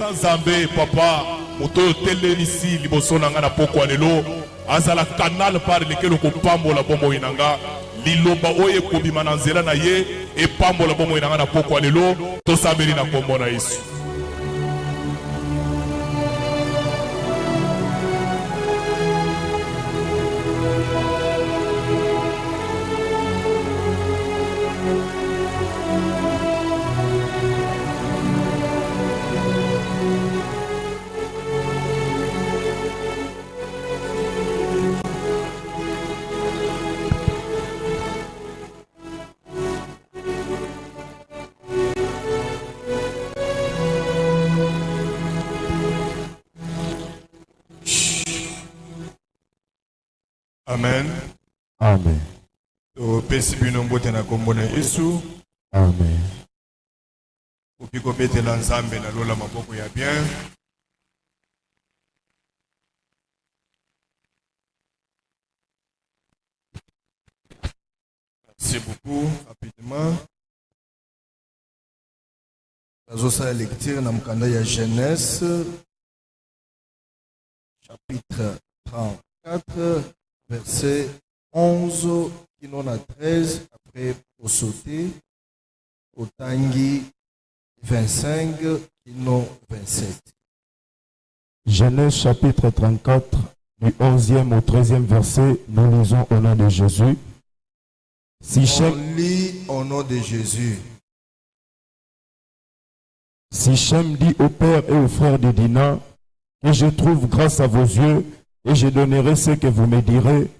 kopesa Nzambe papa moto telenisi liboso nanga na poko lelo azala canal par lequel kopambola bomoi nanga liloba oye kobima na nzela na ye epambola bomoi nanga na poko lelo tosambeli na kombo na Yesu. Amen. Amen. Pesi bino mbote na kombo na Yesu. Amen. Opiko betela Nzambe na lola maboko ya bien. Merci beaucoup. Rapidement. Nazosa la lecture na mkanda ya Genèse chapitre 34 verset 11 qui non à 13 après pour sauter au Tangi 25 qui non 27. Genèse chapitre 34 du 11e au 13e verset, nous lisons au nom de Jésus. On lit au nom de Jésus. Sichem dit au père et aux frères de Dina que je trouve grâce à vos yeux et je donnerai ce que vous me direz.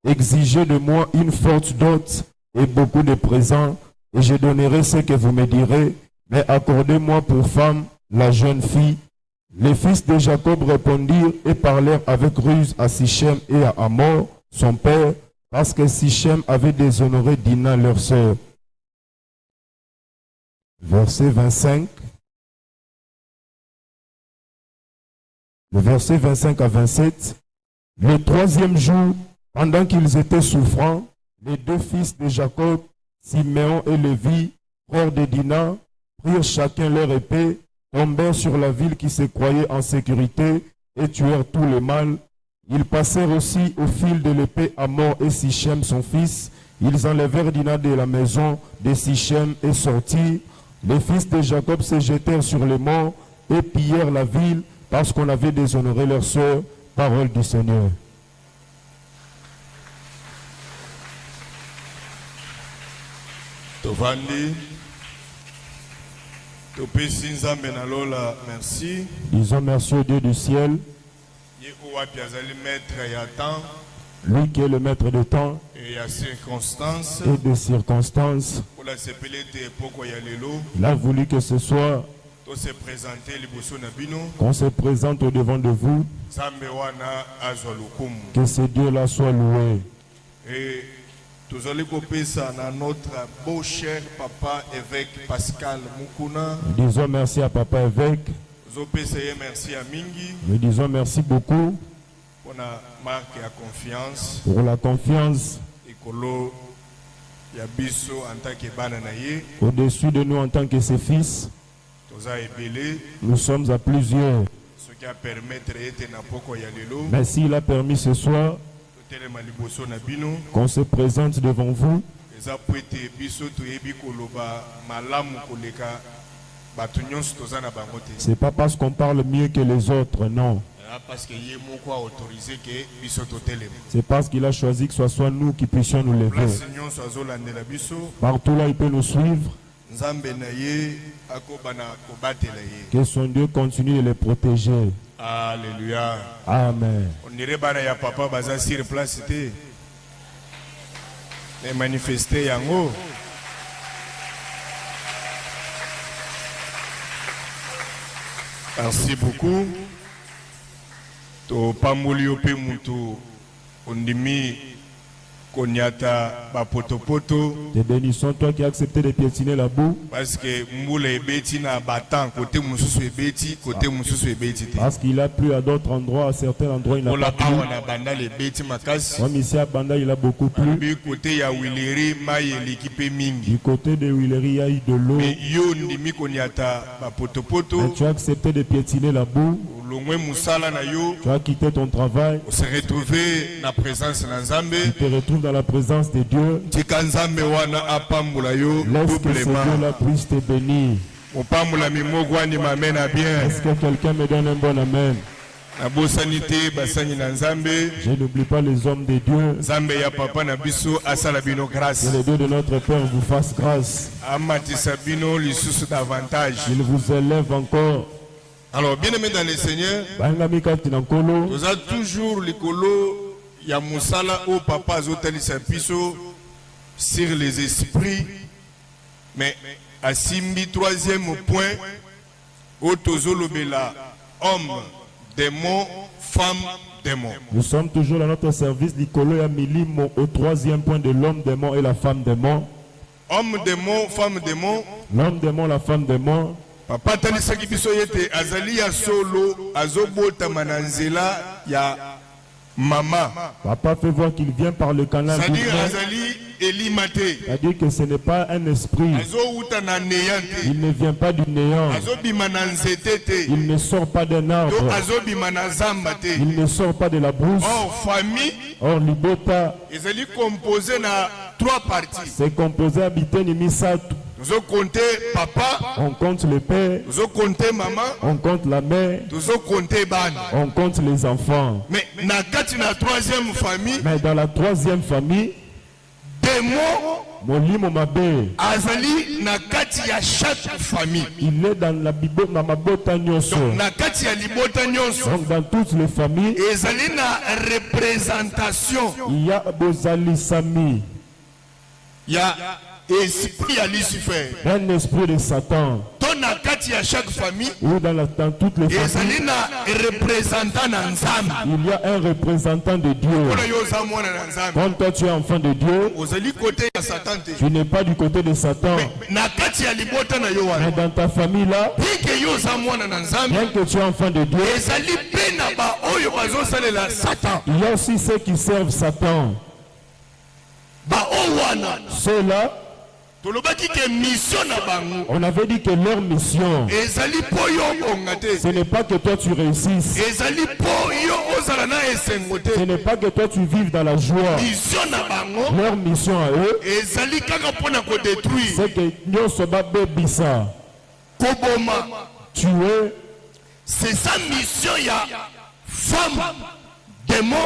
Exigez de moi une forte dot et beaucoup de présents, et je donnerai ce que vous me direz, mais accordez-moi pour femme la jeune fille. Les fils de Jacob répondirent et parlèrent avec ruse à Sichem et à Hamor, son père, parce que Sichem avait déshonoré Dina, leur sœur. Verset 25. Le verset 25 à 27. Le troisième jour, pendant qu'ils étaient souffrants, les deux fils de Jacob, Siméon et Lévi, frères de Dina, prirent chacun leur épée, tombèrent sur la ville qui se croyait en sécurité et tuèrent tous les mâles. Ils passèrent aussi au fil de l'épée Hamor et Sichem son fils. Ils enlevèrent Dina de la maison de Sichem et sortirent. Les fils de Jacob se jetèrent sur les morts et pillèrent la ville parce qu'on avait déshonoré leur sœur. Parole du Seigneur. Tovandi, topesi Nzambe na lola merci. Disons merci au Dieu du ciel. Ye owapi azali maître ya temps. Lui qui est le maître de temps et ya circonstances. Et de circonstances. Pour la sepelete poko ya lelo. Il a voulu que ce soit se présenter liboso na bino. Qu'on se présente au devant de vous. Nzambe wana azwa lokumu. Que ce Dieu-là soit loué. Et tozali kopesa na notre beau cher papa évêque Pascal Mukuna. Nous disons merci à papa évêque. Merci à Mingi. Nous disons merci beaucoup. Pour la marque et la confiance. Pour la confiance. Ekolo ya biso en tant que bananaye. Au-dessus de nous en tant que ses fils. Nous sommes à plusieurs. Mais s'il a permis ce soir qu'on se présente devant vous, c'est pas parce qu'on parle mieux que les autres, non. C'est parce qu'il a choisi que ce soit nous qui puissions nous lever. Partout là, il peut nous suivre. Que son Dieu continue de les protéger. Alléluia. Amen. On dirait que papa baza sur place les manifester yango. Merci beaucoup. To pamboli ope mutu ondimi konyata bapotopoto Te bénissons, toi qui as accepté de piétiner la boue, parce que mbula ebeti na batan côté mususu ebeti côté mususu ebeti te. parce qu'il a plu à d'autres endroits, à certains endroits il n'a Ola pas plu. awa na banda le ebeti makasi. Comme ici à Banda, il a beaucoup plu. Bi côté ya wileri mai l'équipe mingi. Du côté de Willery, il y a eu de l'eau. Mais yo ndimi konyata bapotopoto. Mais tu as accepté de piétiner la boue. Longwe musala na yo. Tu as quitté ton travail. On se retrouver na présence na Nzambe. Tu te retrouves dans la présence de Dieu. Tika Nzambe wana apambula yo Laisse que ce doublement. Dieu-là puisse te bénir. Opambula mimogo ani mamena bien. Est-ce que quelqu'un me donne un bon amen? Na bosanité basani na Nzambe. Je n'oublie pas les hommes de Dieu. Nzambe ya papa na biso asala bino grâce. Que le Dieu de notre Père vous fasse grâce. Amatisa bino lisusu davantage. Il vous élève encore. Alors bien aimé dans le Seigneur, Bangami kati na nkolo. nous avons toujours likolo ya musala au papa azotalisa biso sur les esprits. Mais à Simbi, troisième point, au tozolobela, homme, démon, femme, démon. Nous sommes toujours dans notre service Nicolo et Milimo au troisième point de l'homme démon et la femme démon. Homme, démon, femme, démon. L'homme démon, la femme démon. Papa talisaki biso yete azali ya solo azobota mananzela ya mama. Papa fait voir qu'il vient par le canal du C'est-à-dire frère. azali elimate. C'est-à-dire que ce n'est pas un esprit. Azouta na neyante. Il ne vient pas du néant. Azobima na nzete te. Il ne sort pas d'un To arbre. azobima na zamba te. Il ne sort pas de la brousse. Or famille Or, Libota, ezali composé na trois parties. c'est composé habité ni misatu. Nous avons compté papa, On compte le père, nous avons compté maman, on compte la mère, nous avons compté ban. on compte les enfants. Mais na kati na troisième famille, Mais dans la troisième famille, démon Molimo Mabe, azali na kati ya chaque famille. il est dans la Bible, dans ma bota nyonso. Donc na kati ya libota nyonso Donc dans toutes les familles, ezali na représentation il y a Bozali Sami, ya esprit ya Lucifer. un esprit de Satan. To na kati ya chaque famille Ou dans toutes les familles, ezali na représentant na Nzambe. il y a un représentant de Dieu. Pona yo za mwana na Nzambe. Quand toi tu es enfant de Dieu, Ozali côté ya Satan te. tu n'es pas du côté de Satan. Na kati ya libota na yo Mais wana. dans ta famille là, Pike yo za mwana na Nzambe. bien que tu es enfant de Dieu, Ezali pe na ba oyo bazosalela Satan. il y a aussi ceux qui servent Satan. Ba o wana. Ceux-là, Tolobaki ke mission na bango. on avait dit que leur mission, Ezali po yo onga te. ce n'est pas que toi tu réussisses. Ezali po yo ozala na esengo te. Ce n'est pas que toi tu vives dans la joie. Mission na bango. Leur mission à eux, Ezali kaka pona ko détruire. c'est que nyonso babebisa, Koboma. tuer. C'est sa mission ya femme, démon,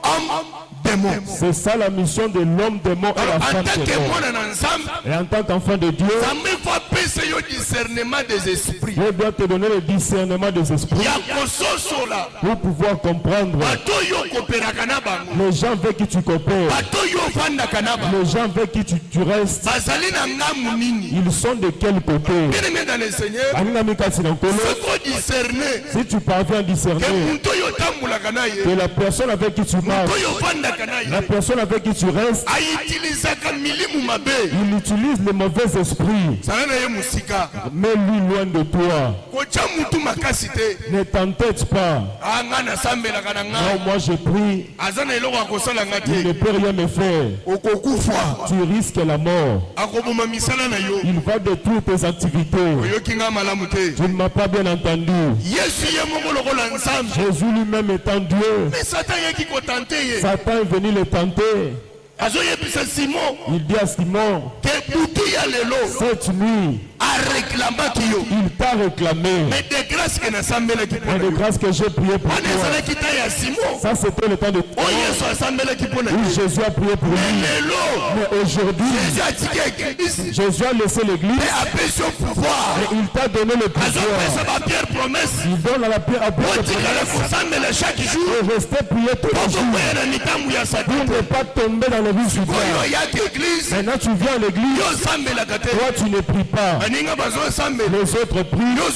homme, démon. C'est ça la mission de l'homme démon et la En femme tant que démon. mwana na Nzambe, Et en tant qu'enfant de Dieu, ça me fait penser au discernement des esprits. Dieu doit te donner le discernement des esprits Ya kososo la. pour pouvoir comprendre Bato yo kopelaka na bango. les gens avec qui tu coopères, Bato yo vandaka na bango. les gens avec qui tu restes, Bazali na ngamu nini. ils sont de quel côté? Bien aimé dans le Seigneur, Baninga mikasi na nkolo, faut discerner si tu parviens à que discerner muntu yo tambulaka na que ye. la personne avec qui tu marches, Oyo vandaka na la ye. personne avec qui tu restes, Aitilisaka milimu mabe. il utilise les mauvais esprits. Sana na ye musika. Mets-lui loin de toi. Kocha mutu makasi te. Ne t'entête pas. Anga na sambelaka na Non, nga. moi je prie, Aza na eloko akosala nga il ne te. peut rien me faire. Okokufa. Tu risques la mort. Akoboma misala na yo. Il va détruire tes activités. Oyoki nga malamu te. Tu ne m'as pas bien entendu. Yesu ye moko lokola Nzambe. Jésus lui-même étant Dieu, Mais Satan yeki kotante ye. Satan est venu le tenter. Azoyebisa Simon Il dit à Simon, ke butu ya lelo cette nuit, areklamaki yo. il t'a réclamé. Mais de grâce ke nasambelaki Et mpona de yo. grâce que j'ai prié pour Wana toi. ezalaki ta ya Simon. Ça, c'était le temps de Oyo Yesu asambelaki mpona où yo. Jésus a prié pour lui. Lelo Mais aujourd'hui, Jésus atiki eglise. Jésus a laissé l'église Pe apesi yo pouvoir. et il t'a donné le pouvoir. Azopesa bapierre promesse. Il donne à la pierre à Pierre de Otikala promesse kosambela chaque jour. et rester prier tous les jours Okokwea na mitambu ya pour Satan. ne pas tomber dans le vif du Oyo diable. yaki eglise. Maintenant, tu viens à l'église, Yo Toi, tu ne pries pas. Les autres prient. Toi,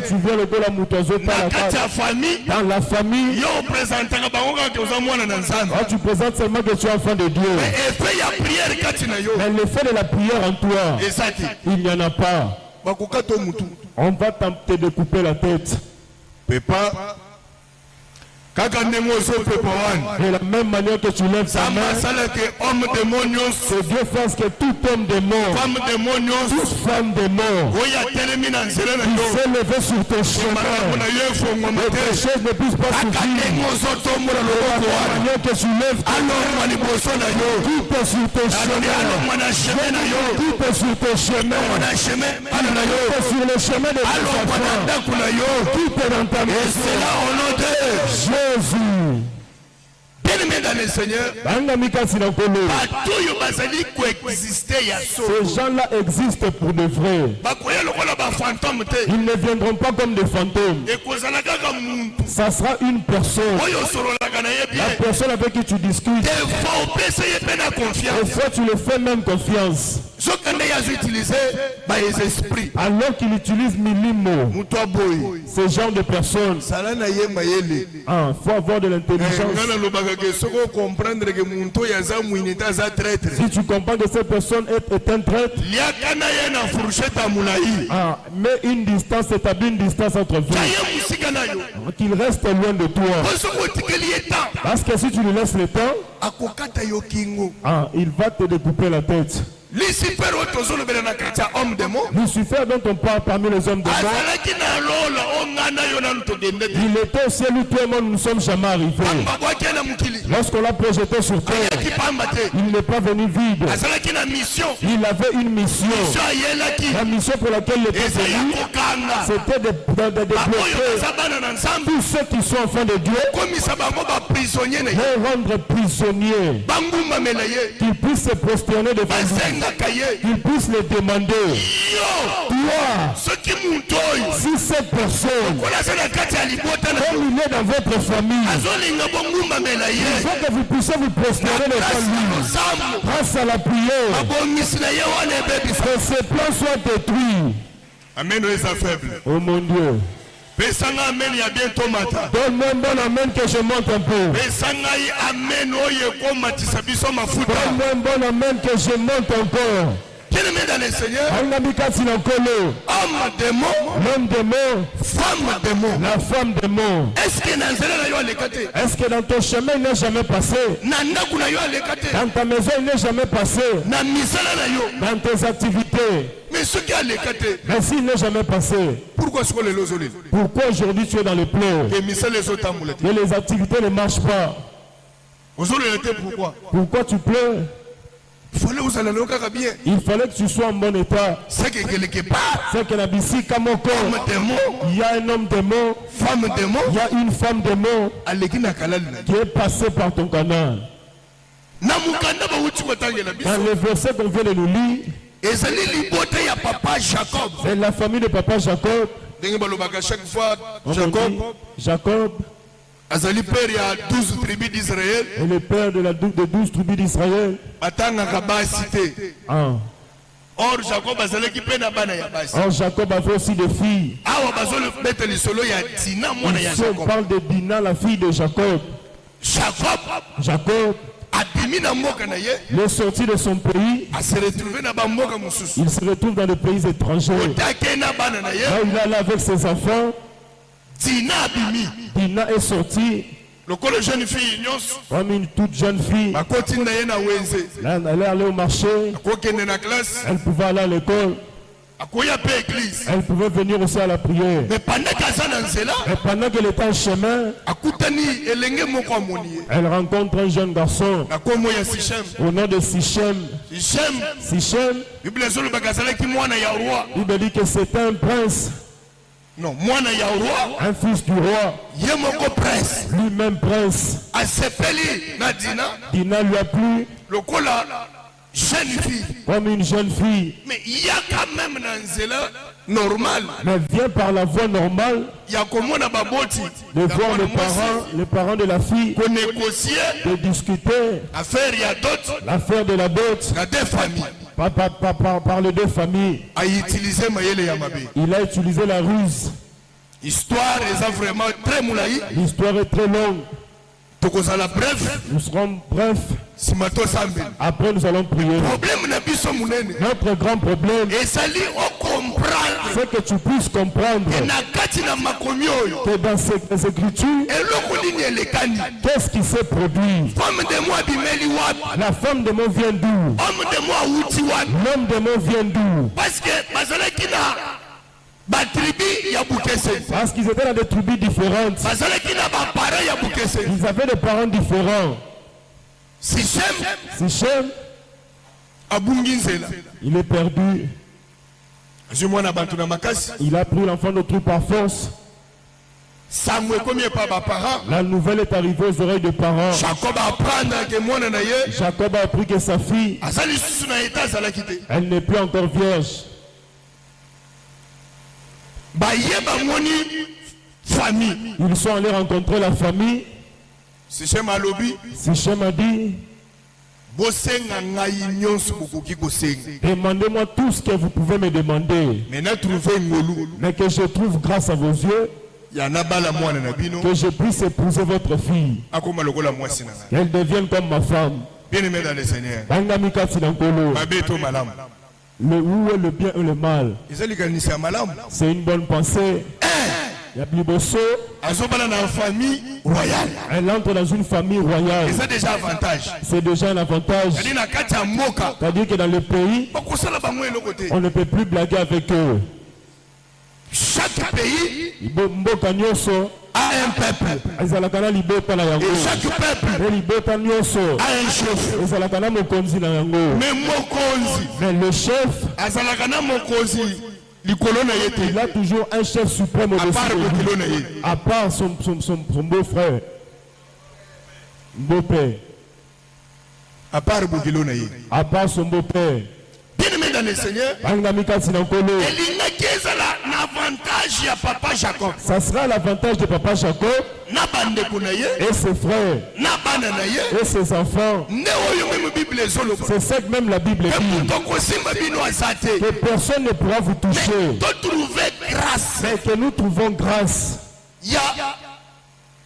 tu viens le goût la moutozo dans la famille. Toi, tu présentes seulement que tu es enfant de Dieu. Mais l'effet de la prière en toi, il n'y en a pas. On va tenter de couper la tête. De la même manière que tu lèves ta main, que Dieu fasse que tout homme démon, toute femme démon, qui s'est levé sur ton chemin, que tes choses ne puissent pas souffrir. De la manière que tu lèves ta main, tout est sur ton chemin, tout est sur ton chemin, tout est sur le chemin de tes enfants, tout est dans ta maison. Et c'est là au nom de Jésus. Bien-aimés dans le Seigneur, ces gens-là existent pour de vrai. Ils ne viendront pas comme des fantômes. Ça sera une personne. La personne avec qui tu discutes. Et soit tu le fais même confiance. Alors qu'il utilise Milimo, ce genre de personnes, il faut avoir de l'intelligence. Si tu comprends que cette personne est un traître, mets une distance, établis une distance entre vous. Qu'il reste loin de toi. Parce que si tu lui laisses le temps, il va te découper la tête. Lucifer dont on parle parmi les hommes de mort, il était au ciel où tout le monde nous sommes jamais arrivés. Lorsqu'on l'a projeté sur terre, il n'est pas venu vide. Il avait une mission. La mission pour laquelle il était venu, c'était de débloquer tous ceux qui sont enfants de Dieu, les rendre prisonniers, qu'ils puissent se prosterner devant lui. Qu'ils puissent le demander. Toi, si cette personne, comme il est dans votre famille, il faut que vous puissiez vous prosterner devant lui. Grâce à la prière, que ces plans soient détruits. Amen. Oh mon Dieu. Donne-moi un bon amen que je monte un peu. Donne-moi un bon amen que je monte encore. Bien-aimés dans le Seigneur, homme démon, femme démon, la femme démon. Est-ce que dans ton chemin il n'est jamais passé? Dans ta maison il n'est jamais passé? Dans tes activités? Mais s'il n'est jamais passé, pourquoi aujourd'hui tu es dans le pleurs? Et les activités ne marchent pas. Pourquoi tu pleures? Il fallait que tu sois en bon état. C'est que quelque part, c'est que la bici Kamoko, il y a un homme démon, femme démon, il y a une femme démon qui est passée par ton canal. Dans le verset qu'on vient de nous lire, c'est la famille de papa Jacob. Chaque fois, Jacob, Azali père, il y a 12 tribus d'Israël. Et le père de 12 tribus d'Israël. Or Jacob avait aussi des filles. Ici on parle de Dina, la fille de Jacob. Jacob, il est sorti de son pays. Il se retrouve dans des pays étrangers. Là il est allé avec ses enfants. Dina est sortie comme une toute jeune fille. Là, elle est allée au marché. Elle pouvait aller à l'école. Elle pouvait venir aussi à la prière. Mais pendant qu'elle était en chemin, elle rencontre un jeune garçon au nom de Sichem. Sichem, il dit que c'était un prince. Non, un fils du roi, lui-même prince. Dina lui a plu comme une jeune fille. Mais il y a quand même un normal. Mais vient par la voie normale de voir les parents de la fille, de discuter l'affaire de la dot. par les deux familles. a utilisé mayele ya mabe. Il a utilisé la ruse. Histoire est vraiment très moulaï. L'histoire est très longue. Tokozala bref. Nous serons brefs. Simato sambe. Après, nous allons prier. Problème na biso munene. Notre grand problème, Et ça lit au comprendre. c'est que tu puisses comprendre Na kati na makomi oyo. que dans ces écritures, Eloko nini elekani. qu'est-ce qui s'est produit? Femme de moi bimeli wapi. La femme de mon vient d'où? Homme de moi uti wapi. L'homme de mon vient d'où? Parce que bazalaki na batribi ya Bukese. Parce qu'ils étaient dans des tribus différentes. Bazalaki na bapara ya Bukese. Ils avaient des parents différents. Sichem Sichem, abungi nzela. il est perdu. Je mwana bantu na makasi. Il a pris l'enfant d'autrui par force. Sango ekomi pa bapara. La nouvelle est arrivée aux oreilles des parents. Jacob apprendre que mwana na ye. Jacob a appris que sa fille, Azali susu na eta azalaki te. elle n'est plus encore vierge. Bayeba moni famille. Ils sont allés rencontrer la famille. Sichem alobi. Sichem a dit, Bosenga ngai nyonso bokoki kosenga. demandez-moi tout ce que vous pouvez me demander. Mais na trouver ngolu. Mais que je trouve grâce à vos yeux, Ya na bala mwana na bino. que je puisse épouser votre fille. Akoma lokola mwasi na ngai. Qu'elle devienne comme ma femme. Bien aimé dans le Seigneur. Bangami kati na nkolo. Mabeto malamu. Où est le bien et le mal? Ezali kanisa malamu. C'est une bonne pensée. Il y a Biboso, Azobala na famille royale. elle entre dans une famille royale. Et ça déjà avantage. C'est déjà un avantage. Yadi na kati ya mboka. C'est-à-dire que dans le pays, Bakosala bango eloko te. on ne peut plus blaguer avec eux. Chaque pays Mboka nyonso, a un peuple. ezalaka na libota na yango. Et chaque peuple Et libota nyonso, a un chef. ezalaka na mokonzi na yango. Mais mokonzi Mais le chef, azalaka na mokonzi likolo na ye il te. a toujours un chef suprême À au-dessus part de lui. bokilo na ye. À part son beau-frère, beau-père. À part bokilo na ye. À part son beau-père. Bien aimé dans le Seigneur. Bangami kati na nkolo. Elingaki ezala na avantage ya papa Jacob. Ça sera l'avantage de papa Jacob Na bandeko na ye. et ses frères Na bana na ye. et ses enfants. Nde oyo meme Bible ezoloba. C'est ça que même la Bible dit. Tokosimba bino aza te. Que personne ne pourra vous toucher. Totrouve grâce. Mais que nous trouvons grâce. Ya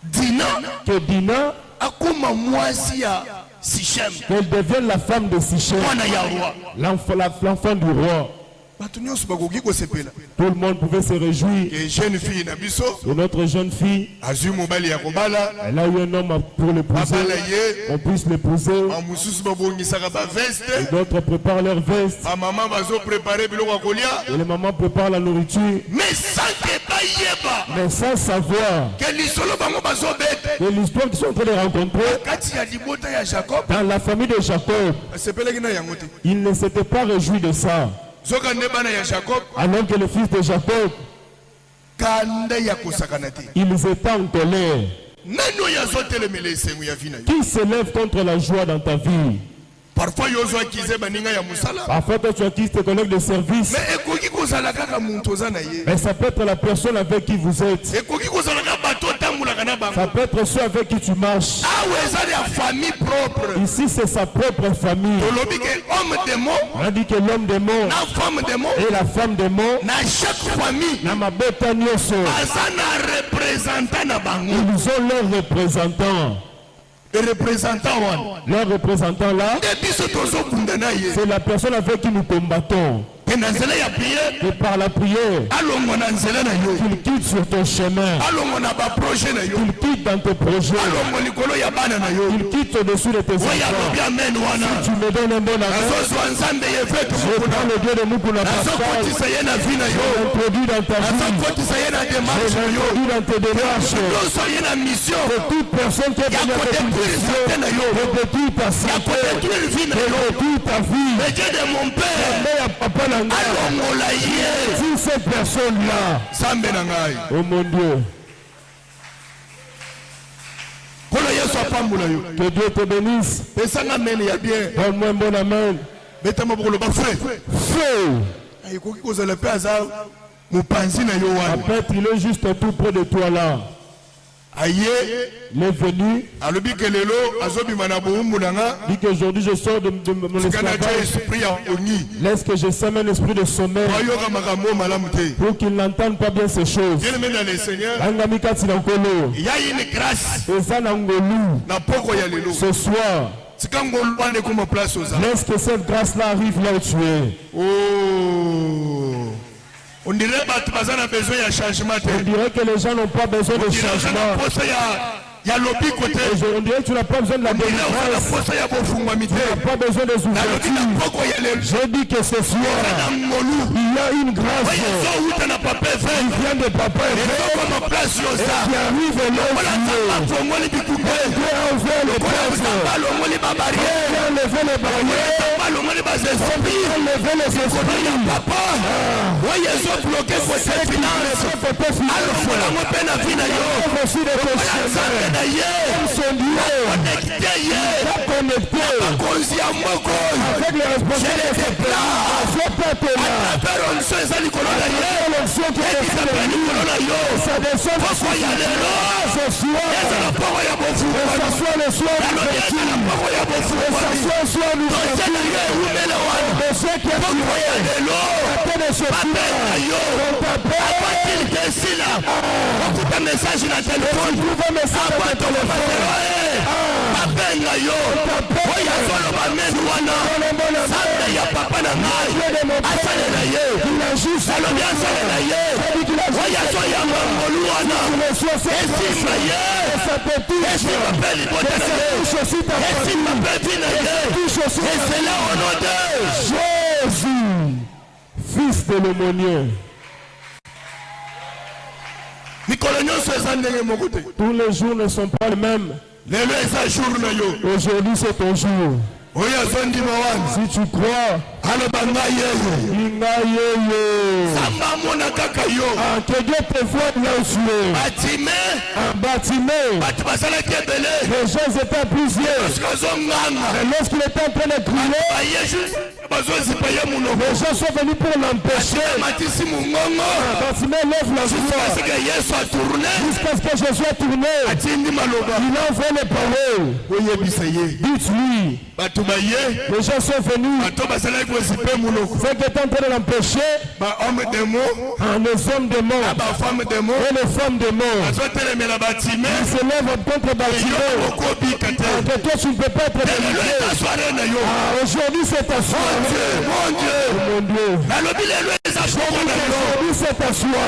Dina Que Dina, akoma mwasi ya Sichem. qu'elle devienne la femme de Sichem, Mwana ya roi. l'enfant du roi. Bato nyonso bakoki kosepela. Tout le monde pouvait se réjouir. Et jeune fille na biso Et notre jeune fille, azwi mobali ya kobala. elle a eu un homme pour l'épouser. Babala ye. On puisse l'épouser. Bamosusu babongisaka baveste. Et d'autres préparent leur veste. Bamama bazoprepare biloko ya kolia. Et les mamans préparent la nourriture. Mais sans que bayeba Mais sans savoir que lisolo bango bazobete. que l'histoire qu'ils sont en train de rencontrer Kati ya libota ya Jacob dans la famille de Jacob, asepelaki na yango te. il ne s'était pas réjoui de ça. Zoka nde bana ya Jacob Alors que le fils de Jacob, kanda ya kosakana te. ils étaient en colère. Nani oyo azotelemela esengo ya vi na yo. Qui s'élève contre la joie dans ta vie? Parfois yo ozwakize baninga ya mosala. Parfois, toi, tu acquises tes collègues de service. Mais ekoki kozala kaka muntu oza na ye. Mais ça peut être la personne avec qui vous êtes. Ekoki kozala kaka bato otambolaka na bango. Ça peut être ceux avec qui tu marches. Awa eza ya famille propre. Ici, c'est sa propre famille. Tolobi ke homme de mo On a dit que l'homme des morts na femme de mo et la femme des morts, na chaque famille na mabota nyonso, aza na représentant na bango. ils ont leurs représentants. Le représentant wana Leur représentant là, nde biso tozokunda na ye. c'est la personne avec qui nous combattons. Ke na nzela ya priere Et par la prière, alongo na nzela na yo. qu'il quitte sur ton chemin, Alongo na baprojet na yo. qu'il quitte dans tes projets, Alongo likolo ya bana na yo. qu'il quitte au-dessus de tes Oyo enfants. alobi amen wana. Tu me donnes un bon amour. Nazozwa nzambe ye vetu Je prends mukuna. le Dieu de Mukuna Pascal, Nazokotisa ye na vi na yo. introduit dans ta vie, Nazokotisa ye na démarche na yo. introduit dans tes démarches. Nyonso ye na mission Que toute personne qui est ya venue avec une kodétruire mission, santé na yo. de détruire ta Ya santé, kodétruire vie na de yo. détruire ta vie. Le Dieu de mon père Mais à papa Nanga, alongola ye. si cette personne-là, Nzambe na ngai. oh mon Dieu, Kolo Yesu apambola yo. que Dieu te bénisse. Pesanga mene ya bien. Donne-moi un bon amen. Beta mabokolo ba frère. Feu, Ekoki kozala pe aza mopanzi na yo wana. peut-être il est juste tout près de toi là. Aye. Il est venu. Alobi kelelo azobima na boumbu nanga. Dit qu'aujourd'hui je sors de mon esclavage. Laisse que je sème un esprit de sommeil. Pour qu'il n'entende pas bien ces choses. Bien aimé dans le Seigneur. Il y a une grâce. Ce soir. Laisse que cette grâce-là arrive là où tu es. Oh. On dirait que les gens n'ont pas besoin de changement. On dirait que tu n'as pas besoin de la délivrance. Tu n'as pas besoin des ouvertures. Je dis que ce soir, il y a une grâce qui vient de papa et qui arrive là où Dieu a ouvert les portes. Dieu a levé les barrières. Dieu a levé les esprits. Aussi des questionnaires. Son Dieu connecté avec les responsables de ce plan. Ce peuple-là, l'onction qui est sur nous, ça descend ce soir. Et ça soit le soir d'ouverture. Et ça soit le soir d'ouverture. De ceux qui ont tiré de ce plan. On t'appelle. On un message dans le téléphone. On un message. Jésus, fils de l'aumônier. Tous les jours ne sont pas les mêmes. Aujourd'hui c'est ton jour. Si tu crois, que Dieu te voit là où tu es. Un bâtiment. Les gens étaient plusieurs. Et lorsqu'il était en train de crier, les gens sont venus pour l'empêcher. Un bâtiment lève la voix. Jusqu'à ce que Jésus a tourné. Il a envoyé les paroles. Dites-lui. Les gens sont venus. Ceux qui étaient en train de l'empêcher. Les hommes démons. Et les femmes démons. Ils se lèvent contre le bâtiment. Que toi tu ne peux pas être délivré. Aujourd'hui c'est ta soirée. Mon Dieu. Aujourd'hui c'est ta soirée.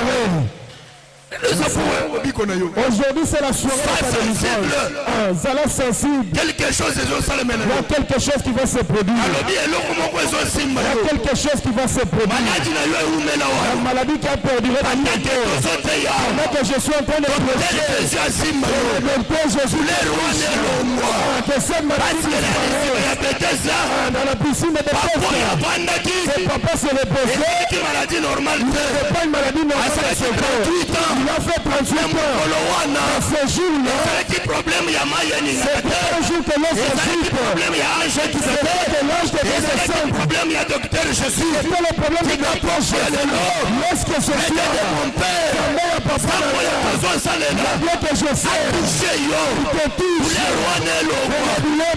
Aujourd'hui c'est la soirée de ta délivrance. Zala sensible. Quelque chose Il y a quelque chose qui va se produire. Il y a quelque chose qui va se produire. La maladie qui a perduré dans ton corps. Pendant que je suis en train de prêcher, le Père Jésus que cette maladie dans la piscine de Bethesda. Papa se reposait. Ce n'est pas une maladie normale de son corps. Il a fait 38 ans. À ce jour-là, c'est pas un jour que l'on s'agite. C'est que l'ange devait descendre. C'était le problème de docteur Jésus. Lorsque ce soir, ta mère, papa, la bien que je sais, il te touche. La douleur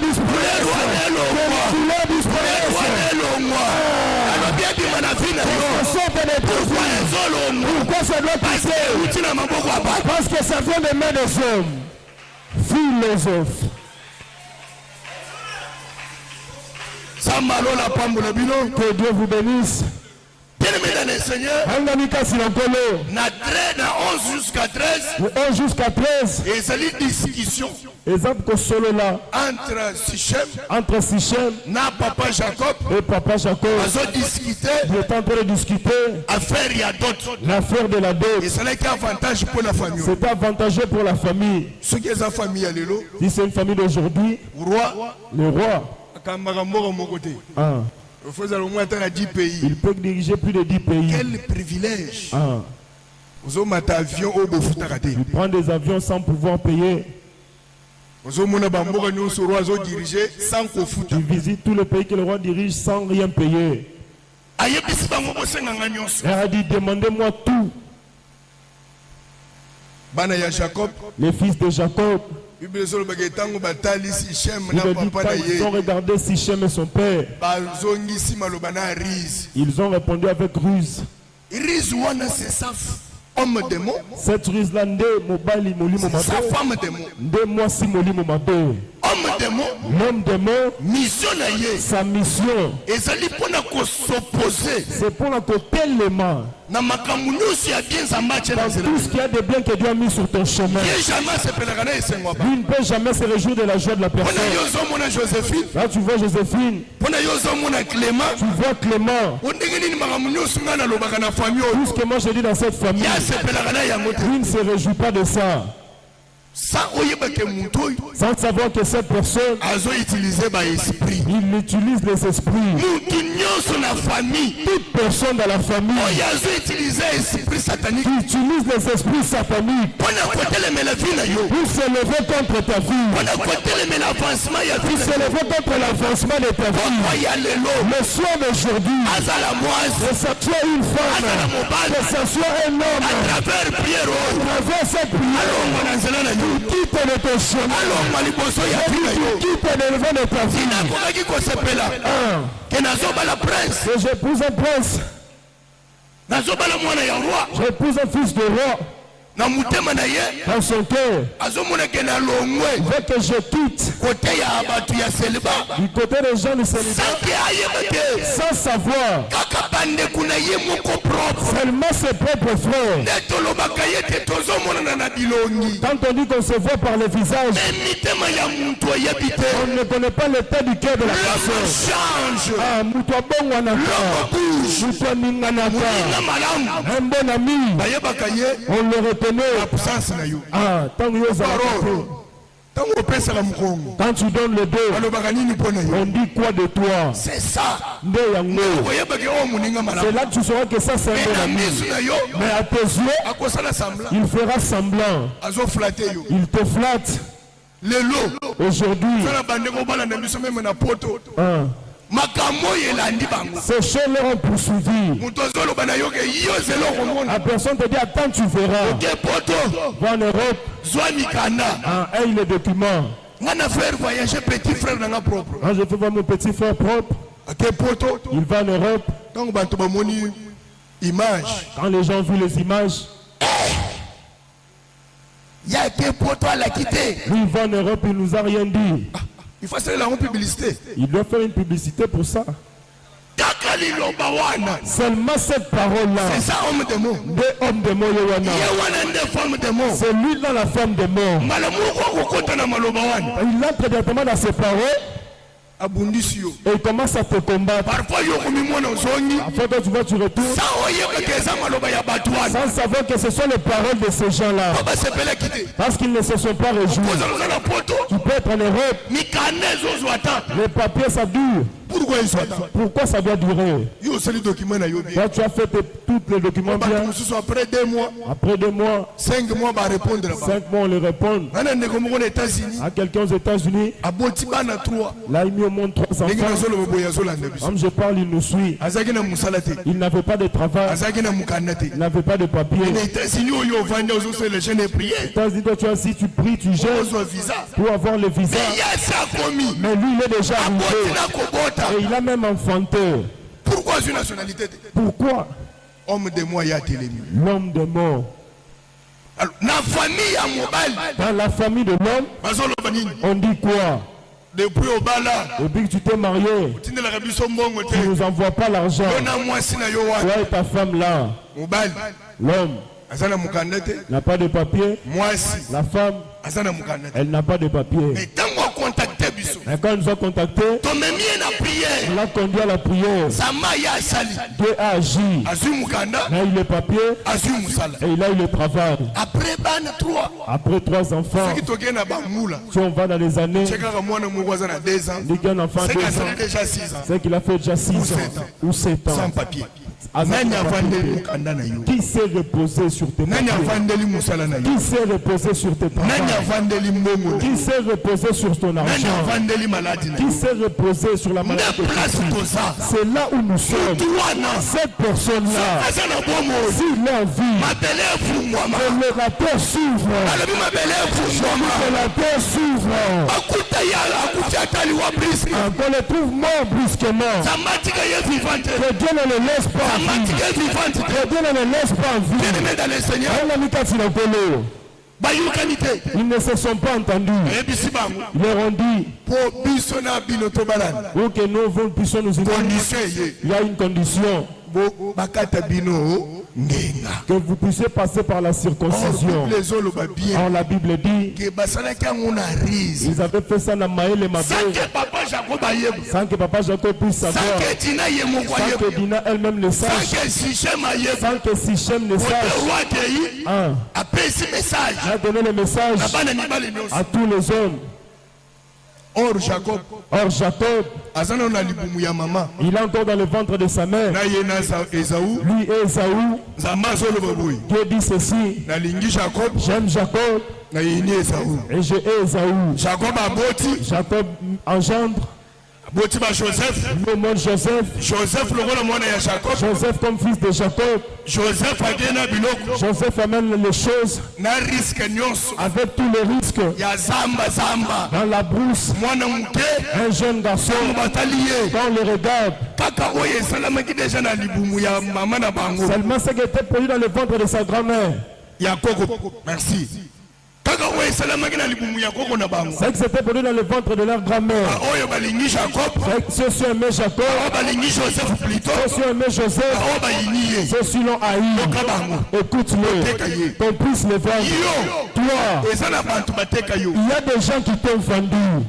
pourquoi ça doit passer? Parce que ça vient des mains des hommes. Philosophe. Que Dieu vous bénisse. Bien-aimés dans le Seigneur, de 11 jusqu'à 13, de 11 jusqu'à 13, et c'est une discussion entre Sichem na papa Jacob et papa Jacob. Ils ont discuté. Ils étaient en train de discuter l'affaire de la dot. Et c'est avantage pour la famille. C'est avantageux pour la famille. Si c'est une famille d'aujourd'hui, le roi, il peut diriger plus de 10 pays. Quel privilège. Il prend des avions sans pouvoir payer. Il visite tous les pays que le roi dirige sans rien payer. Il a dit, demandez-moi tout. bana ya Jacob. Les fils de Jacob. Bible ezoloba tango batali Sichem Il na dit papa quand na ils ont ye. regardé Sichem et son père, Bazongisi maloba na Riz. ils ont répondu avec ruse. Riz wana c'est sa homme démon, Cette ruse-là, nde mobali molimo sa mabe, femme démon. nde mwasi molimo mabe. Homme démon, L'homme démon, mission na ye. sa mission, Ezali pona ko s'opposer c'est pour la côté les mains. na makambo nyonso ya bien za match na Dans zela. tout ce qu'il y a de bien que Dieu a mis sur ton chemin. Ye jamais sepelaka na esengo ba. Lui ne peut jamais se réjouir de la joie de la Pona personne. yo zomona Joséphine, Là, tu vois Joséphine, pona yo zomona Clément. tu vois Clément. Ondenge nini makambo nyonso nga na lobaka na famille Tout oyo. ce que moi je dis dans cette famille, Ya sepelaka na yango te. lui ne se réjouit pas de ça. Sa oyeba ke mutu oyo Sans savoir que cette personne, azo utiliser ba esprit. il utilise les esprits. Mutu nyonso na famille Toute personne dans la famille oyo azo utiliser esprit satanique qui utilise les esprits sataniques mpona kotelemela vie na yo, pour se lever contre ta vie, mpona kotelemela avancement ya vie pour se na yo. lever contre l'avancement de ta vie. Pokwa ya lelo Le soir d'aujourd'hui, azala mwasi que ce soit une femme, que ce soit un homme, à travers prière oyo travers cette prière, alongwa na nzela na yo, quitte de ton chemin, alongwa liboso ya vie na yo. quitte le devant de ta vie. nakokaki kosepela ke nazobala prince, Que j'épouse un prince, nazobala mwana ya roi j'épouse un fils de roi, na motema na ye dans son cœur, azomona ke nalongwe veut que je quitte kote ya bato ya seliba du côté des gens du célibat, sanke ayeba te sans savoir kaka bandeko na ye moko propre seulement ses propres frères. nde tolobaka ye te tozomonana na bilongi Quand on dit qu'on se voit par le visage, me mitema ya muntu oyebi te. on ne connaît pas l'état du cœur de la L'homme personne. change, Ah, mutu abongwanaka, l'homme bouge, mutu aninganaka, moninga malamu un bon ami, bayebaka ye on le reconnaît. absence na yo. Ah, tant que vous Parole. Ntango opesaka mokongo quand tu donnes le dos, alobaka nini mpo na yo? on dit quoi de toi? C'est ça. Nde yango. oyebaka oyo moninga C'est malamu là que tu sauras que ça c'est un me bon na ami. miso na yo Mais à tes yeux, akosala semblant il fera semblant. azoflate yo Il te flatte. lelo Aujourd'hui, tala bandeko balanda biso meme na poto hein, makambo oyo elandi bango ces choses-là ont poursuivi. moto azoloba na yo ke yo zelo komona La personne te dit, attends, tu verras. ke poto Va en Europe, zwa mikanda hein, aille les documents. nga na faire voyager petit frère na nga propre Quand je fais voir mon petit frère propre, ke poto il va en Europe. ntango bato bamoni image Quand les gens ont vu les images, ya ke poto alaki te lui il va en Europe, il nous a rien dit. il faut asalela yango publicité Il doit faire une publicité pour ça. kaka liloba wana Seulement cette parole-là, c'est ça homme de mot des hommes de Moyowana, ye wana nde femme de mot c'est lui dans la femme des morts. mbala moko akokota na maloba wana Il entre directement dans ses paroles abundisi yo et il commence à te combattre. parfois yo komimona ozongi Après toi, tu vois, tu retournes sa oyebaka eza maloba ya bato wana sans savoir que ce sont les paroles de ces gens-là. po basepelaki te Parce qu'ils ne se sont pas réjouis. kozaloza na poto Tu peux être en Europe, mikanda ezozwa ta les papiers ça dure. pourquoi ezwa ta Pourquoi ça doit durer? yo osali document na yo bien Toi, tu as fait tous les documents bato bien. mosusu après 2 mois Après 2 mois, 5 mois barépondre 5 mois, on les répond. nga na ndeko moko na états-unis À quelqu'un aux États-Unis, aboti bana 3 là, il met au monde 3 ndenge enfants. nazoloba boye azolanda biso Comme je parle, il nous suit. azalaki na mosala te Il n'avait pas de travail, azalaki na mokanda te il n'avait pas de papier. na états-unis oyo ovandi ozosala chaîne de prière Toi, toi, tu vois, si tu pries, tu jeûnes ozwa visa pour avoir le visa. ye asi akomi Mais lui, il est déjà aboti arrivé. na kobota Et il a même enfanté. pourquoi azwi nationalité te Pourquoi? homme de moi ye atelemi L'homme de mort. Alors, na famille ya mobali Dans la famille de l'homme, bazoloba nini on dit quoi? depuis obala Depuis que tu t'es marié, otindelaka biso mbongo te tu ne nous envoies pas l'argent. yo na mwasi na yo wana Toi et ta femme là, mobali l'homme aza na mokanda te n'a pas de papier. mwasi La femme, aza na mokanda te elle n'a pas de papier. mais ntango akontakte biso Mais quand ils nous ont contactés, tomemi ye na prière on l'a conduit à la prière. zamba ye asali Dieu a agi. azwi mokanda Il a eu les papiers azwi mosala et il a eu le travail. après bana 3 Après 3 enfants, soki tokei na bamula si on va dans les années, tie kaka mwana moko aza na 2 ans on dit qu'un enfant de seki 2 asali ans, déjà 6 ans c'est qu'il a fait déjà 6 Ou ans 7 ans. ou 7 sans ans. papier Nani avandeli mukanda na yo. Qui s'est reposé sur tes Nani papiers? avandeli musala na yo. Qui s'est reposé sur tes Nani travaux? avandeli mbongo. Qui s'est reposé sur ton Nani argent? avandeli maladi na Qui yo. s'est reposé sur la maladie de place Christ? toza. C'est là où nous sommes. Tuwana. Cette personne-là, Azana bomo. s'il a vie, Mabele fungwama. que la terre s'ouvre. Alobi mabele fungwama. Que la terre s'ouvre. Akuta yala akuta taliwa brisk. Qu'on le trouve mort brusquement. Samatika ye vivante. Que Dieu ne le laisse pas en vie. Samatika ye vivante. Que Dieu ne le laisse pas en vie. Bien-aimé dans le Seigneur. Bayukanite. Ils ne se sont pas entendus. Ebisi bango. Ils leur ont dit Po biso na bino to balana. pour que nous puissions nous unir. Condition ye. Il y a une condition. Bo bakata bino ngenga. Que vous puissiez passer par la circoncision. Les olo ba bien. Or la Bible dit Que basala kango na rise. ils avaient fait ça dans Maël et Mabé Sans que papa Jacob ayebu. sans que papa Jacob puisse Sans savoir. que Dina ye moko Sans que ayebu. Dina elle-même le Sans sache. que Sichem ayebu. Sans que Sichem ne Le sache. roi Dei Un. appelle ce message. Il a donné le message Na bana mibale nyonso. à tous les hommes. Or Jacob Or Jacob, azana na libumu ya mama. il est encore dans le ventre de sa mère. Na ye na Esaú. Lui et Esaü, Zamba zolo baboui. Dieu dit ceci, Na lingi Jacob. j'aime Jacob Na yini Esaú. et je hais Esaü. Jacob aboti. Jacob engendre, Boti ba Joseph. le nom de Joseph. Joseph lokola mwana ya Jacob. Joseph comme fils de Jacob. Joseph agena biloko. Joseph amène les choses Na risque nyonso. avec tous les risques. Ya zamba. Dans la brousse, Mwana muke. un jeune garçon, Batalier. quand on le regarde, Kaka oye salamaki déjà na libumu ya mama na bango. seulement ce qui était produit dans le ventre de sa grand-mère. Ya koko. Merci. Kaka oye salamaki na libumu ya koko na bango. C'est que c'était produit dans le ventre de leur grand-mère. Oyo balingi Jacob. Ceux-ci aimaient Jacob, Balingi Joseph plutôt. ceux-ci aimaient Joseph, Oyo bayini ye. ceux-ci l'ont haï. Kabango. Écoute-le, qu'on puisse le vendre. Yo. Toi, Eza na bantu bateka yo. il y a des gens qui t'ont vendu.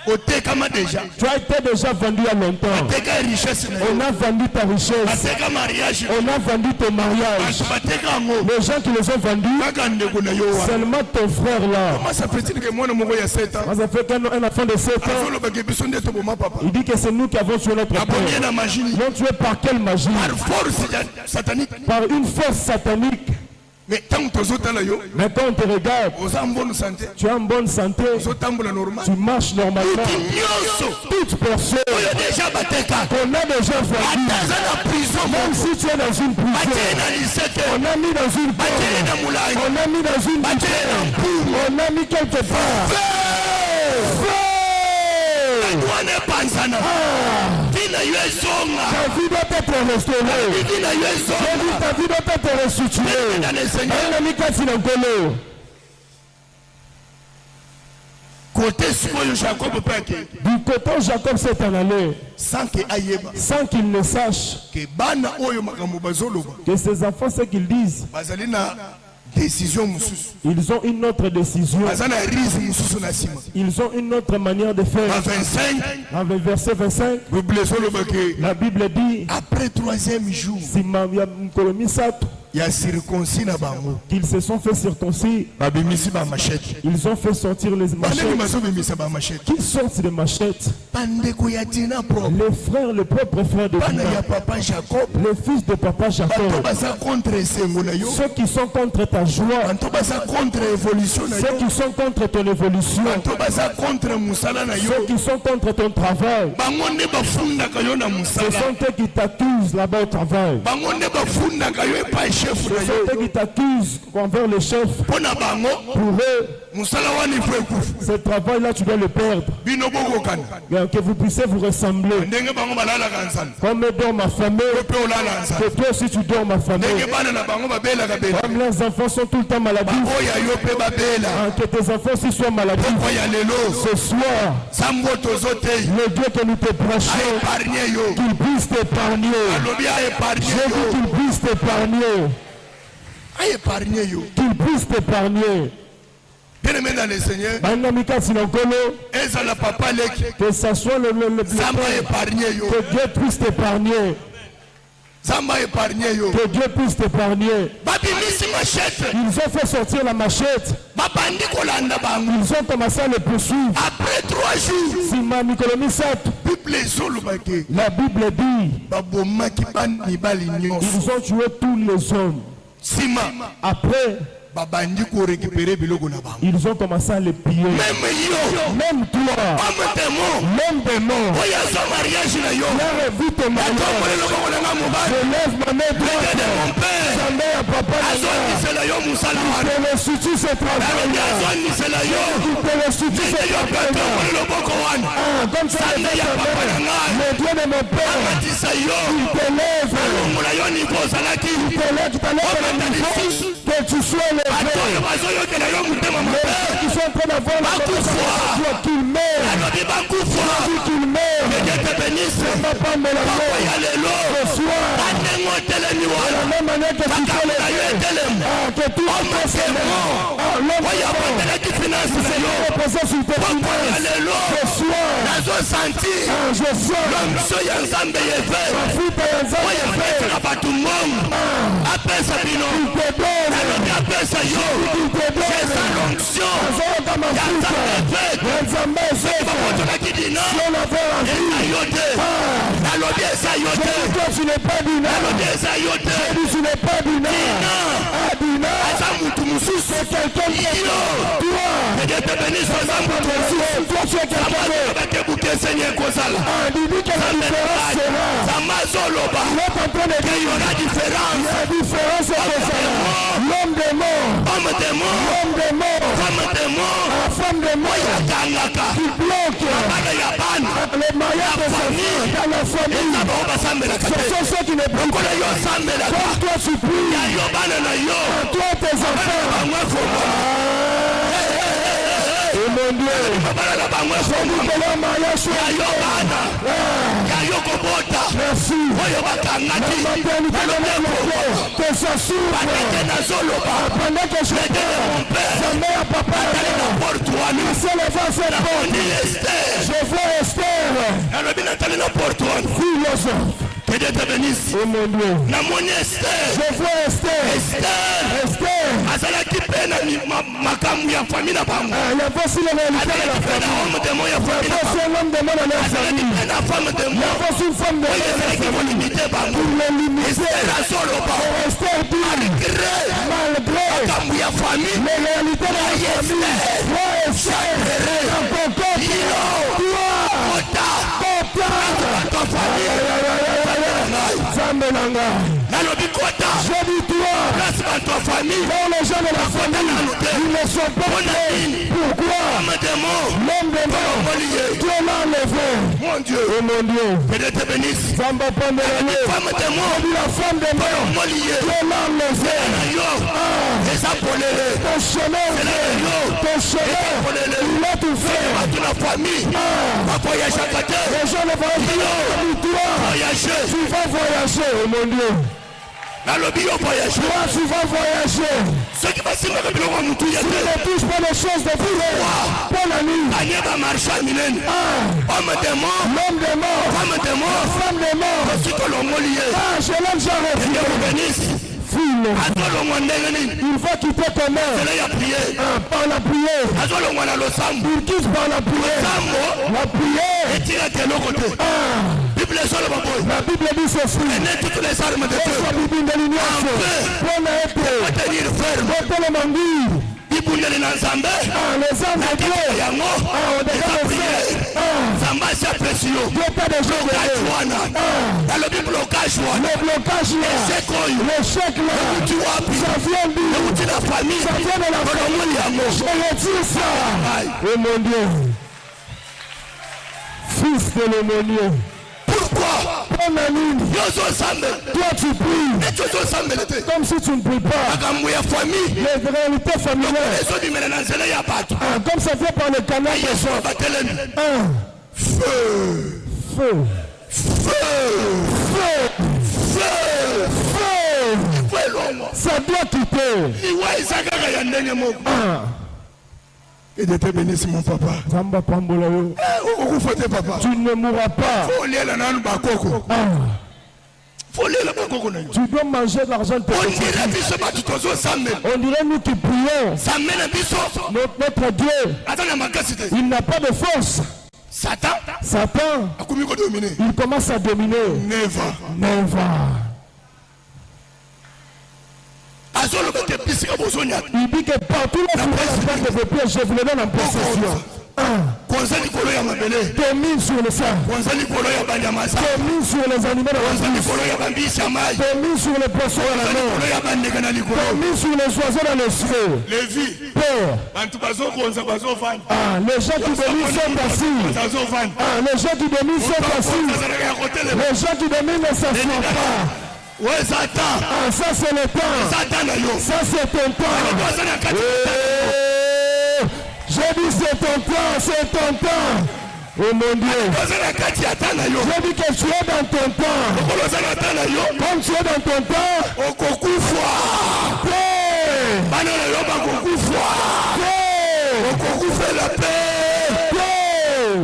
Otekama déjà. Tu as été déjà vendu il y a longtemps. Bateka richesse na On yo. a vendu ta richesse. Bateka mariage. On a vendu ton mariage. Bateka ngo. Les gens qui les ont vendus, Kaka ndeko na yo wa. seulement ton frère là. Comment ça fait-il que mwana moko ya 7 ans. Moi, ça fait qu'un enfant de 7 ans, Azolo bakebiso ndeto boma papa. il dit que c'est nous qui avons tué notre Abonye père. na machine. Ils l'ont tué par quelle magie? Par force satanique. Par une force satanique. Mais tant tozotala yo. Mais quand on te regarde, Oza en bonne santé. tu es en bonne santé, Ozotambola normal. tu marches normalement. Nyonso. Toute personne Oyo déjà bateka. qu'on a déjà vendu, Ataza na prison. même si tu es dans une prison, Batena na lisete. on a mis dans une Batena porte, na mulai. on a mis dans une bouteille, on a mis quelque part. Feu! Wane panzana. Tina yo ezonga. Ta vie doit être restaurée. Tina yo J'ai ezonga. dit ta vie doit être restituée. Dans le Seigneur. Un ami qui a nkolo. Côté sikoyo Jacob peke. Du côté où Jacob s'est en allé, Sans que ayeba. sans qu'il ne sache Que bana oyo makambo bazoloba. que ses enfants, ce qu'ils disent, Bazali na décision mususu. ils ont une autre décision, Bazana rise mususu na sima. ils ont une autre manière de faire. À 25. Dans le verset 25, Bible ezoloba ke. la Bible dit, Après 3e jour. si Il y a circoncis na bango. qu'ils se sont fait circoncis, Babimisi ba machette. ils ont fait sortir les Bandeko machettes. maso bimisa ba machette. Qu'ils sortent des machettes. Bandeko ya Dina propre. Les frères, le propre frère de Bana ya Dina, papa Jacob. le fils de papa Banto Jacob, baza contre esengo na yo. ceux qui sont contre ta joie, Banto baza contre évolution na ceux yo. qui sont contre ton évolution, Banto baza contre musala na yo. ceux qui sont contre ton travail, Bango nde bafundaka yo na ce musala. sont eux qui t'accusent là-bas au travail. Bango nde bafundaka yo epai chef Ce na sont eux yo. qui t'accusent envers le chef. Mpo na bango Pour eux, musala wana ifo ekufa. ce travail-là, tu dois le perdre. Bino bokokana. Que vous puissiez vous ressembler. Ndenge bango balalaka nzala. Comme dort ma famille, Yo mpe olala nzala. que toi aussi tu dors ma famille. Ndenge bana na bango babelaka bela. Comme les enfants sont tout le temps maladifs, Oya yo mpe babela. que tes enfants aussi soient maladifs. Oya lelo. Ce soir, Sambo tozote. le Dieu que nous te prêchons, Épargner yo. qu'il puisse t'épargner. Alobi a épargner Je dis yo. qu'il puisse t'épargner. A épargner yo. Qu'il puisse t'épargner. Bien-aimé dans le Seigneur. Banamika Sinokolo, Ezala papa leki. que ça soit le Samba épargner yo. que Dieu puisse t'épargner. Samba épargner yo. Que Dieu puisse t'épargner. Babimisi machette. Ils ont fait sortir la machette. Babandi kolanda bango. Ils ont commencé à le poursuivre. Après 3 jours. Sima Mikolomisat, Bible ezolobake La Bible dit, babomaki mibali nyonso. ils ont tué tous les hommes. Sima Après, babandi ko récupérer biloko na bango. ils ont commencé à les piller. Même yo, Même toi, homme démon, même démon, oya so mariage na yo. leur évite ton mariage. Je lève ma main droite. Mon père, Sa mère, papa, c'est la yo musala wana. te restitue ce travail-là. C'est la yo. Il te restitue ce travail-là. Ah, comme ça, le Dieu de mon père, il te lève. Il te lève, tout à l'heure, que tu sois levé. Les gens qui sont en train d'avoir la conversation, qu'ils meurent. Qu'ils meurent. Papa, mais la mort, ce soir, de la même manière que tu fais le que tout le monde s'est mort. L'homme est reposé sur tes finances. Ce soir, je sens ma fille toi tu n'es pas Dina. Tu n'es pas Dina. Ah Dina, c'est quelqu'un qui est toi tu es quelqu'un d'autre. Ah, il dit que la différence sera. Il est en train de dire il y a différence entre ça. L'homme des morts, la femme des morts, qui bloque les mariages de sa fille dans la famille. Ce sont ceux qui ne prient pas. Comme toi tu pries, toi tes enfants. Et mon Dieu, je dis que leur mariage soit merci. La maternité de mon que ça s'ouvre. Pendant que je pars, sa mère, papa, il s'est levé à cette porte. Je vois Esther, philosophe. Que Dieu te bénisse. Oh mon Dieu. Je vois Esther. Azalaki pena makamu ya famille na bango. Il y a aussi la réalité de la famille. Il y a aussi un homme de monde dans la famille. Il y a aussi une femme de monde dans la famille. Pour les limiter. Esther dit, malgré les réalités de la famille, toi Esther, dans ton corps, je dis toi, dans les gens de la famille, ils ne sont pas prêts. Pourquoi? L'homme des morts, Dieu l'a enlevé. Mon Dieu, oh mon Dieu, que Dieu te bénisse. Samba Pandelé, la femme des morts, Dieu l'a enlevé. Ton chemin, il a tout fait. La famille, les gens ne vont pas dire, toi, tu vas voyager, oh mon Dieu. Toi, tu vas voyager. Ceux qui passent le Tu ne touches pas les choses de vie. Bonne nuit. Homme des morts, L'homme des morts, femme des morts, femme des morts. Ah, je l'aime, j'arrête. Il va quitter ta mère par la prière. Il quitte par la prière. La prière. La Bible dit ceci. Essa Bible indelinhaço. Pona ete. Bota le manguinho. Les âmes de Dieu. On décale Dieu t'a déjà donné. Le blocage là. L'échec là. Ça vient d'où? Ça vient de la famille. Je retire ça. Oh mon Dieu. Fils de l'aumônier. Pourquoi? Toi tu pries comme si tu ne pries pas. Les réalités familiales. Comme ça vient par le canal de sang. Feu. Feu. Feu. Feu. Feu. Ça doit quitter. Et de te bénisse mon papa. Tu ne mourras pas. Tu dois manger de l'argent de tes familles. On dirait nous qui prions. Notre Dieu, il n'a pas de force. Satan. Satan, il commence à dominer. Never. Il dit que partout là où vous avez pièges, je vous le donne en possession. Domine sur le sang. Domine sur les animaux de la vie. Domine sur les poissons à la mer. Domine sur les oiseaux dans les cieux. Père. Les gens qui dominent sont assis. Les gens qui dominent sont assis. Les gens qui dominent ne s'assoient pas. Ça c'est le temps. Ça c'est ton temps. J'ai dit c'est ton temps, c'est ton temps. Oh mon Dieu. J'ai dit que tu es dans ton temps. Comme tu es dans ton temps,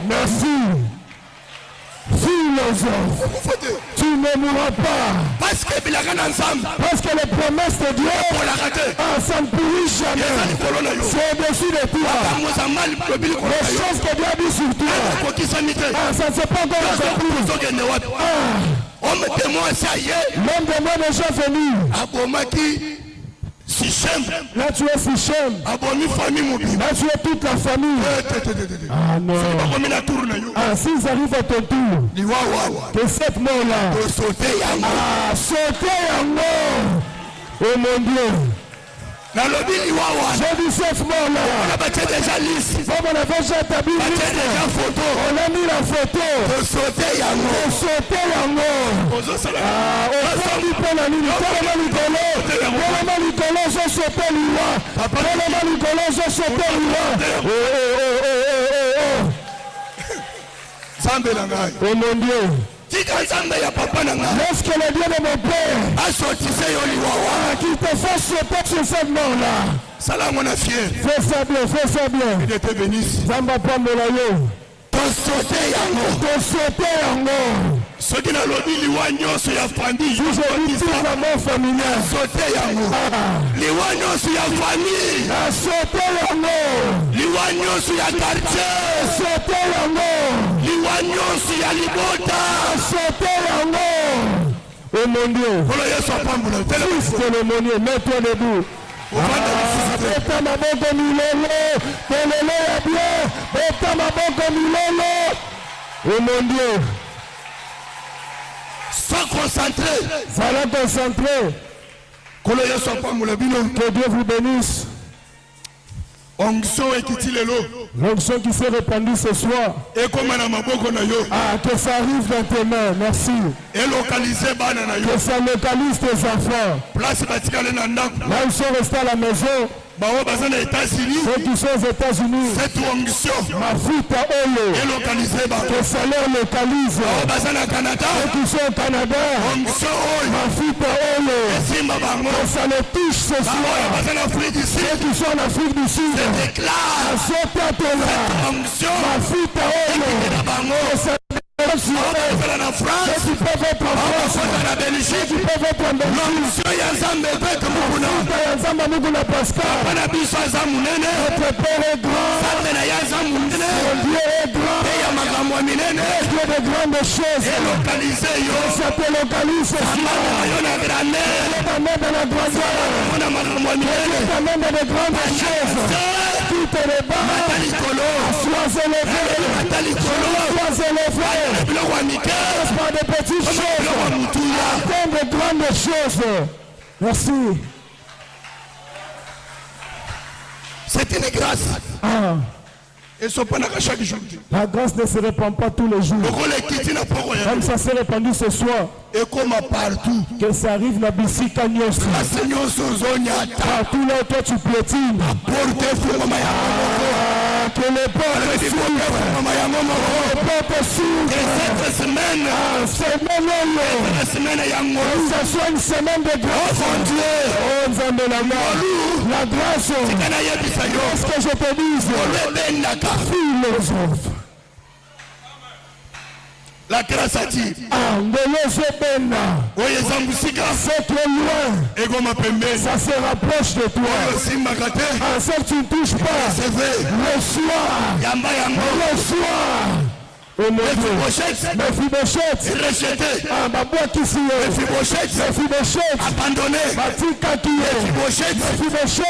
merci. Philosophe, tu ne mourras pas. Parce que les promesses de Dieu, ça ne pourrit jamais. C'est au-dessus de toi. Les choses que Dieu a dit sur toi, ça ne s'est pas encore accompli. L'homme de moi est déjà venu. Là tu es Sichem. Là tu es toute la famille. Ah non. S'ils arrivent à ton tour, que cette mort-là, sauter en mort. Oh mon Dieu. J'ai dit cette mort-là. On avait déjà établi on a mis la photo. Sauter en mort. Au fond du Pénani, j'ai sauté l'Iwa. J'ai sauté l'Iwa. Oh mon Dieu. Lorsque le Dieu de mon père qui te fait sauter sur cette mort-là, fais ça bien. Il était béni. Zamba Pamelayo. Sauter en mort. Ce qui n'a lobby l'iwanyo sur la famille. Je dis tout la mort familiale. Sauter en mort. L'iwanyo sur la famille. Sauter en mort. L'iwanyo sur la quartier. Sauter en mort. L'iwanyo sur la libota. Sauter en mort. Oh mon Dieu. Fils de l'aumônier, mets-toi debout. Beta maboko milolo. Telele ya bien. Beta maboko milolo. Oh mon Dieu. Sois concentré. Sois concentré. Que Dieu vous bénisse. L'onction qui s'est répandue ce soir. Que ça arrive dans tes mains. Merci. Que ça localise tes enfants. Là ils sont restés à la maison. Ceux qui sont aux États-Unis, ma futa Olo, que ça leur localise. Ceux qui sont au Canada, ma futa Olo, que ça les touche ce soir. Ceux qui sont en Afrique du Sud, ma futa Olo, que ça ceux qui peuvent être en France, ceux qui peuvent être en Belgique, notre Père est grand, mon Dieu est grand, Dieu de grandes choses, ça te localise ce soir, Dieu t'amène dans la grandeur, Dieu t'amène dans de grandes choses, tout est le bas, sois élevé, sois élevé, par des petites choses, atteindre de grandes choses. Merci. C'est une grâce. La grâce ne se répand pas tous les jours. Comme ça s'est répandu ce soir. Et comme partout. Que ça arrive la Bissika Nyosi. Partout là où toi tu piétines. Que les portes s'ouvrent. Cette semaine. Que ça soit une semaine de grâce. Oh Nzambe la grâce. Qu'est-ce que je te dis? Philosophe. La grâce a dit. C'est trop loin. Ça se rapproche de toi. Ce que tu ne touches pas. Reçois. Mephibosheth, rejeté. Mephibosheth, abandonné. Mephibosheth,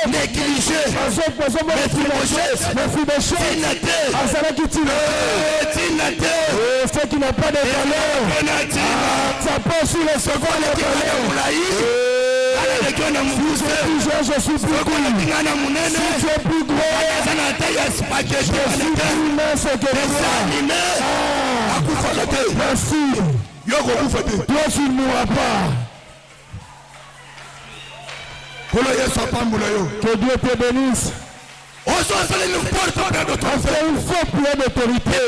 négligé. Tinaté. Ce qui n'a pas de valeur, ça passe sur le second de valeur. Je suis plus gros. Si tu es plus gros, je suis plus mince que toi. Merci. Toi, tu ne mourras pas. Que Dieu te bénisse. On fait une forte prière d'autorité.